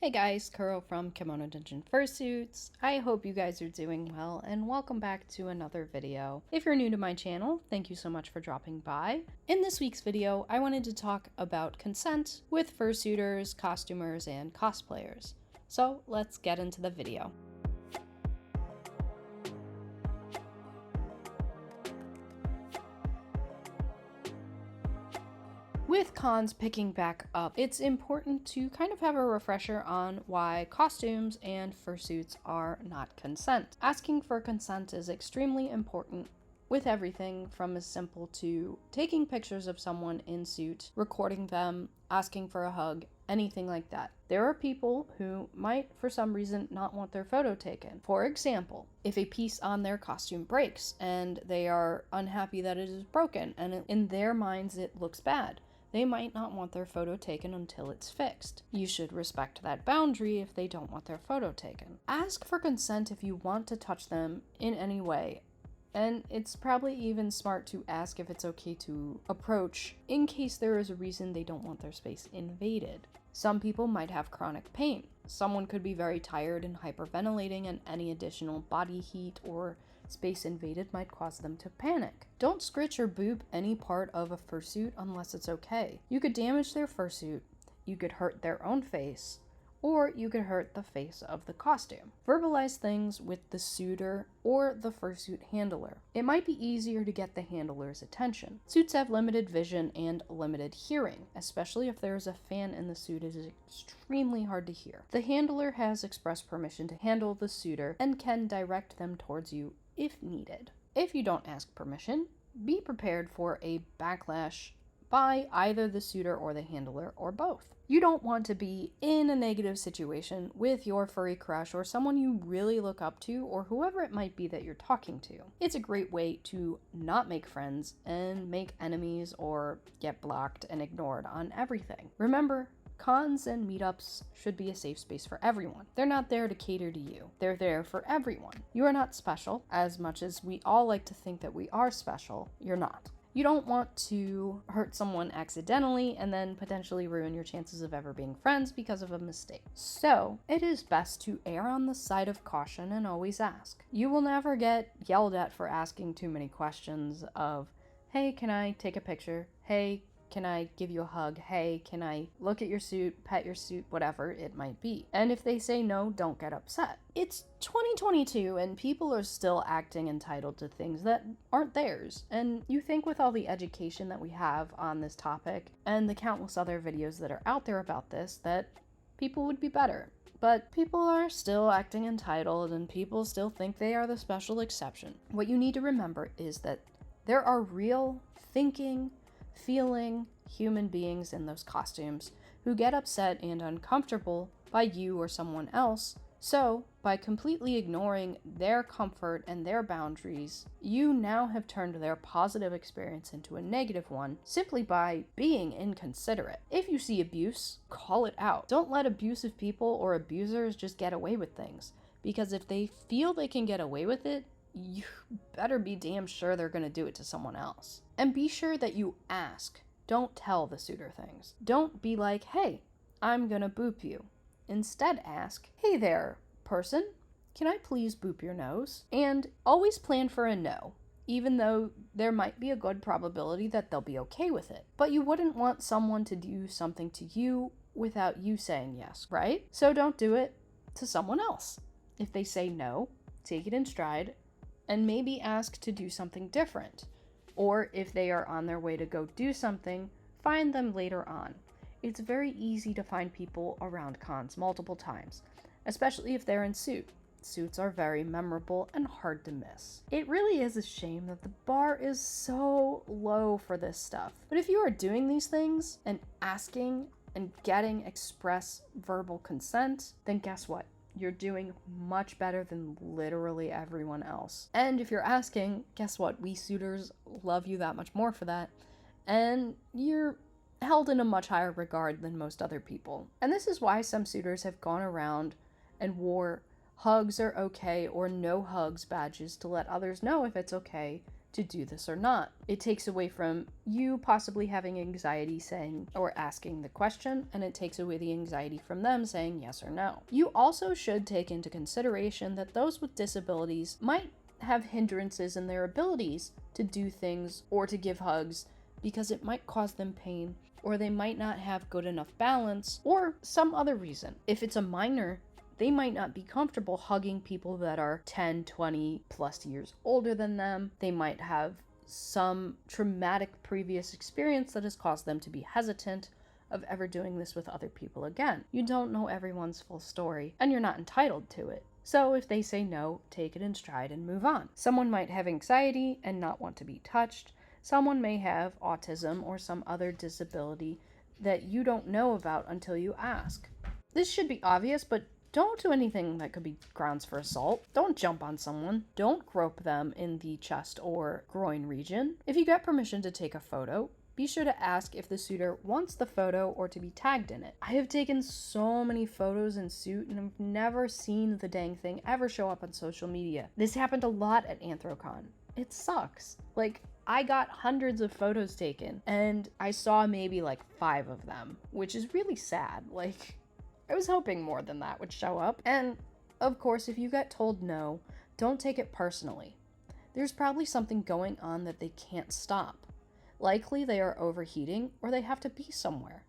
Hey guys, Kuro from Kimono Dungeon Fursuits. I hope you guys are doing well and welcome back to another video. If you're new to my channel, thank you so much for dropping by. In this week's video, I wanted to talk about consent with fursuiters, costumers, and cosplayers. So let's get into the video. With cons picking back up, it's important to kind of have a refresher on why costumes and fursuits are not consent. Asking for consent is extremely important with everything from as simple to taking pictures of someone in suit, recording them, asking for a hug, anything like that. There are people who might, for some reason, not want their photo taken. For example, if a piece on their costume breaks and they are unhappy that it is broken and in their minds it looks bad, they might not want their photo taken until it's fixed. You should respect that boundary if they don't want their photo taken. Ask for consent if you want to touch them in any way. And it's probably even smart to ask if it's okay to approach in case there is a reason they don't want their space invaded. Some people might have chronic pain. Someone could be very tired and hyperventilating, and any additional body heat or space invaded might cause them to panic. Don't scritch or boop any part of a fursuit unless it's okay. You could damage their fursuit, you could hurt their own face, or you could hurt the face of the costume. Verbalize things with the suitor or the fursuit handler. It might be easier to get the handler's attention. Suits have limited vision and limited hearing, especially if there is a fan in the suit. It is extremely hard to hear. The handler has express permission to handle the suitor and can direct them towards you if needed. If you don't ask permission, be prepared for a backlash by either the suitor or the handler or both. You don't want to be in a negative situation with your furry crush or someone you really look up to or whoever it might be that you're talking to. It's a great way to not make friends and make enemies or get blocked and ignored on everything. Remember, cons and meetups should be a safe space for everyone. They're not there to cater to you. They're there for everyone. You are not special. As much as we all like to think that we are special, you're not. You don't want to hurt someone accidentally and then potentially ruin your chances of ever being friends because of a mistake. So, it is best to err on the side of caution and always ask. You will never get yelled at for asking too many questions of, hey, can I take a picture? Hey, can I give you a hug? Hey, can I look at your suit, pet your suit, whatever it might be. And if they say no, don't get upset. It's 2022 and people are still acting entitled to things that aren't theirs. And you think with all the education that we have on this topic and the countless other videos that are out there about this, that people would be better. But people are still acting entitled and people still think they are the special exception. What you need to remember is that there are real, thinking, feeling human beings in those costumes who get upset and uncomfortable by you or someone else. So, by completely ignoring their comfort and their boundaries, you now have turned their positive experience into a negative one simply by being inconsiderate. If you see abuse, call it out. Don't let abusive people or abusers just get away with things, because if they feel they can get away with it, you better be damn sure they're going to do it to someone else. And be sure that you ask. Don't tell the suitor things. Don't be like, hey, I'm going to boop you. Instead ask, hey there, person, can I please boop your nose? And always plan for a no, even though there might be a good probability that they'll be okay with it. But you wouldn't want someone to do something to you without you saying yes, right? So don't do it to someone else. If they say no, take it in stride and maybe ask to do something different. Or if they are on their way to go do something, find them later on. It's very easy to find people around cons multiple times, especially if they're in suit. Suits are very memorable and hard to miss. It really is a shame that the bar is so low for this stuff. But if you are doing these things and asking and getting express verbal consent, then guess what? You're doing much better than literally everyone else. And if you're asking, guess what? We suitors love you that much more for that. And you're held in a much higher regard than most other people. And this is why some suitors have gone around and wore hugs are okay or no hugs badges to let others know if it's okay to do this or not. It takes away from you possibly having anxiety saying or asking the question, and it takes away the anxiety from them saying yes or no. You also should take into consideration that those with disabilities might have hindrances in their abilities to do things or to give hugs because it might cause them pain, or they might not have good enough balance, or some other reason. If it's a minor, they might not be comfortable hugging people that are 10, 20 plus years older than them. They might have some traumatic previous experience that has caused them to be hesitant of ever doing this with other people again. You don't know everyone's full story, and you're not entitled to it. So if they say no, take it in stride and move on. Someone might have anxiety and not want to be touched. Someone may have autism or some other disability that you don't know about until you ask. This should be obvious, but don't do anything that could be grounds for assault. Don't jump on someone. Don't grope them in the chest or groin region. If you get permission to take a photo, be sure to ask if the suitor wants the photo or to be tagged in it. I have taken so many photos in Suit and I've never seen the dang thing ever show up on social media. This happened a lot at Anthrocon. It sucks. Like, I got hundreds of photos taken and I saw maybe like 5 of them, which is really sad. Like, I was hoping more than that would show up. And of course, if you get told no, don't take it personally. There's probably something going on that they can't stop. Likely they are overheating or they have to be somewhere.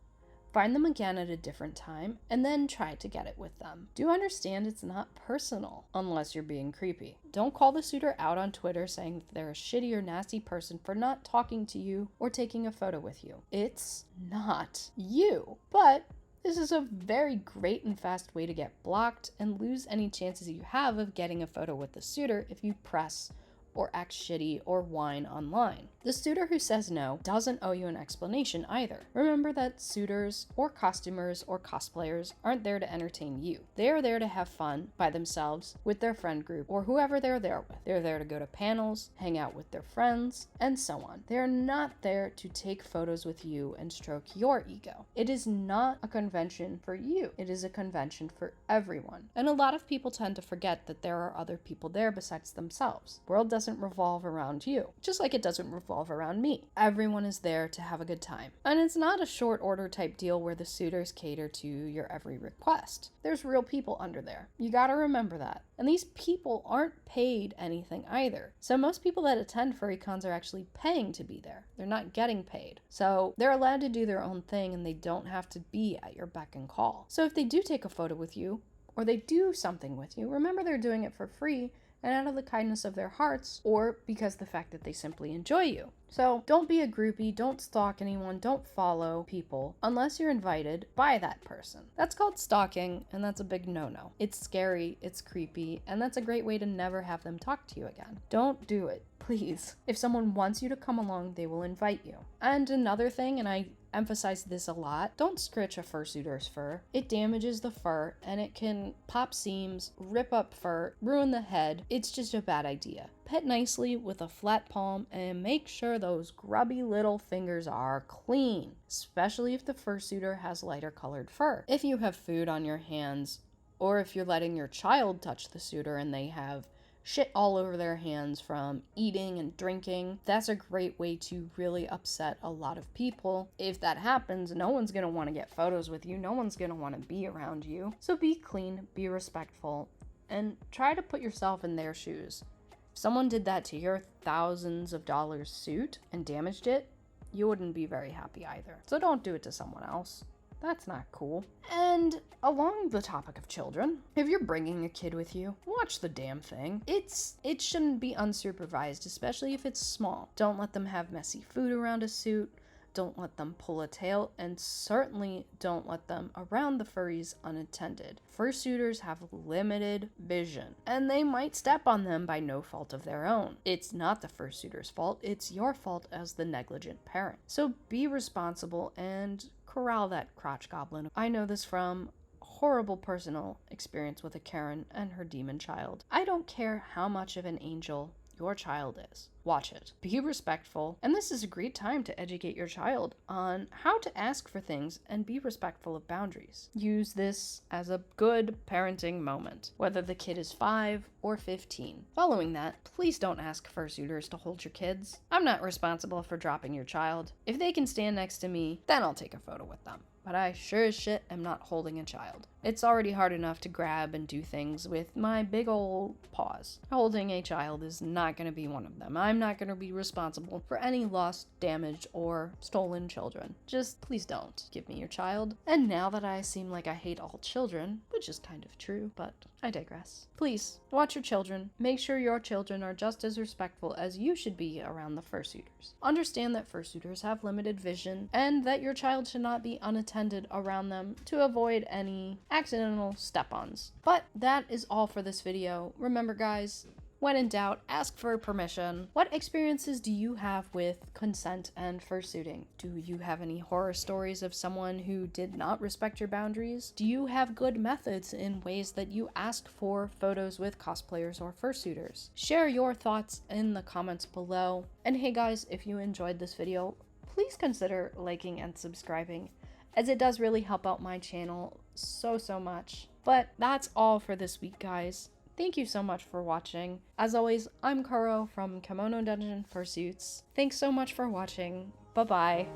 Find them again at a different time and then try to get it with them. Do understand it's not personal unless you're being creepy. Don't call the suitor out on Twitter saying that they're a shitty or nasty person for not talking to you or taking a photo with you. It's not you. But this is a very great and fast way to get blocked and lose any chances you have of getting a photo with the suitor if you press or act shitty or whine online. The suitor who says no doesn't owe you an explanation either. Remember that suitors or costumers or cosplayers aren't there to entertain you. They are there to have fun by themselves with their friend group or whoever they're there with. They're there to go to panels, hang out with their friends, and so on. They're not there to take photos with you and stroke your ego. It is not a convention for you. It is a convention for everyone. And a lot of people tend to forget that there are other people there besides themselves. The world doesn't revolve around you, just like it doesn't revolve around me. Everyone is there to have a good time. And it's not a short order type deal where the suitors cater to your every request. There's real people under there. You gotta remember that. And these people aren't paid anything either. So most people that attend furry cons are actually paying to be there. They're not getting paid. So they're allowed to do their own thing and they don't have to be at your beck and call. So if they do take a photo with you, or they do something with you, remember they're doing it for free and out of the kindness of their hearts, or because the fact that they simply enjoy you. So don't be a groupie, don't stalk anyone, don't follow people unless you're invited by that person. That's called stalking, and that's a big no-no. It's scary, it's creepy, and that's a great way to never have them talk to you again. Don't do it, please. If someone wants you to come along, they will invite you. And another thing, and I emphasize this a lot, don't scratch a fursuiter's fur. It damages the fur and it can pop seams, rip up fur, ruin the head. It's just a bad idea. Pet nicely with a flat palm and make sure those grubby little fingers are clean, especially if the fursuiter has lighter colored fur. If you have food on your hands, or if you're letting your child touch the suitor and they have shit all over their hands from eating and drinking, that's a great way to really upset a lot of people. If that happens, no one's gonna want to get photos with you, no one's gonna want to be around you. So be clean, be respectful, and try to put yourself in their shoes. If someone did that to your thousands of dollars suit and damaged it, you wouldn't be very happy either. So don't do it to someone else. That's not cool. And along the topic of children, if you're bringing a kid with you, watch the damn thing. It shouldn't be unsupervised, especially if it's small. Don't let them have messy food around a suit. Don't let them pull a tail, and certainly don't let them around the furries unattended. Fursuiters have limited vision, and they might step on them by no fault of their own. It's not the fursuiter's fault, it's your fault as the negligent parent. So be responsible and corral that crotch goblin. I know this from horrible personal experience with a Karen and her demon child. I don't care how much of an angel your child is. Watch it. Be respectful. And this is a great time to educate your child on how to ask for things and be respectful of boundaries. Use this as a good parenting moment, whether the kid is 5 or 15. Following that, please don't ask fursuiters to hold your kids. I'm not responsible for dropping your child. If they can stand next to me, then I'll take a photo with them. But I sure as shit am not holding a child. It's already hard enough to grab and do things with my big ol' paws. Holding a child is not going to be one of them. I'm not going to be responsible for any lost, damaged, or stolen children. Just please don't give me your child. And now that I seem like I hate all children, which is kind of true, but I digress. Please, watch your children. Make sure your children are just as respectful as you should be around the fursuiters. Understand that fursuiters have limited vision and that your child should not be unattended around them to avoid any accidental step-ons. But that is all for this video. Remember guys, when in doubt, ask for permission. What experiences do you have with consent and fursuiting? Do you have any horror stories of someone who did not respect your boundaries? Do you have good methods in ways that you ask for photos with cosplayers or fursuiters? Share your thoughts in the comments below. And hey guys, if you enjoyed this video, please consider liking and subscribing, as it does really help out my channel so much. But that's all for this week, guys. Thank you so much for watching. As always, I'm Kuro from Kimono Dungeon Fursuits. Thanks so much for watching. Bye-bye.